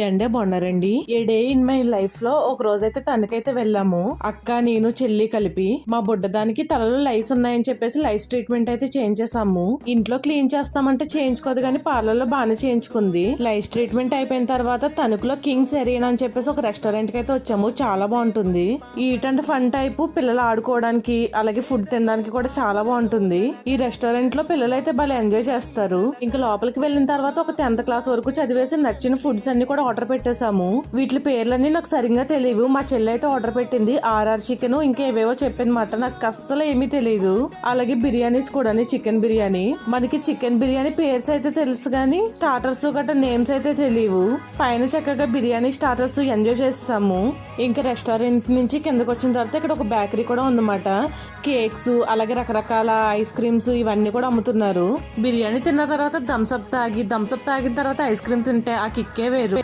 ఎండే బాగున్నారండి. ఏ day in my life లో ఒక రోజైతే తనకైతే వెళ్ళాము. అక్క నేను చెల్లి కలిపి మా బుడ్డదానికి తలలో లైస్ ఉన్నాయని చెప్పేసి లైస్ ట్రీట్మెంట్ అయితే చేయించేసాము. ఇంట్లో క్లీన్ చేస్తామంటే చేయించుకోదు కానీ పార్లర్ లో బాగానే చేయించుకుంది. లైస్ ట్రీట్మెంట్ అయిపోయిన తర్వాత తణుకులో కింగ్స్ ఎరీనా అని చెప్పేసి ఒక రెస్టారెంట్ కి అయితే వచ్చాము. చాలా బాగుంటుంది. ఈట్ అండ్ ఫన్ టైపు పిల్లలు ఆడుకోవడానికి అలాగే ఫుడ్ తినడానికి కూడా చాలా బాగుంటుంది. ఈ రెస్టారెంట్ లో పిల్లలు అయితే బాగా ఎంజాయ్ చేస్తారు. ఇంకా లోపలికి వెళ్ళిన తర్వాత ఒక 10th క్లాస్ వరకు చదివేసి నచ్చిన ఫుడ్స్ అన్ని కూడా ఆర్డర్ పెట్టేశాము. వీటి పేర్లన్నీ నాకు సరిగ్గా తెలియవు. మా చెల్లి అయితే ఆర్డర్ పెట్టింది ఆర్ఆర్ చికెన్ ఇంకా ఏవేవో చెప్పిందన్నమాట. నాకు అస్సలు ఏమీ తెలియదు. అలాగే బిర్యానీస్ కూడా చికెన్ బిర్యానీ. మనకి చికెన్ బిర్యానీ పేర్స్ అయితే తెలుసు కానీ స్టార్టర్స్ గట్రా నేమ్స్ అయితే తెలియవు. పైన చక్కగా బిర్యానీ స్టార్టర్స్ ఎంజాయ్ చేస్తాము. ఇంకా రెస్టారెంట్ నుంచి కిందకు వచ్చిన తర్వాత ఇక్కడ ఒక బేకరీ కూడా ఉందన్నమాట. కేక్స్ అలాగే రకరకాల ఐస్ క్రీమ్స్ ఇవన్నీ కూడా అమ్ముతున్నారు. బిర్యానీ తిన్న తర్వాత థమ్స్అప్ తాగిన తర్వాత ఐస్ క్రీమ్ తింటే ఆ కిక్కే వేరు.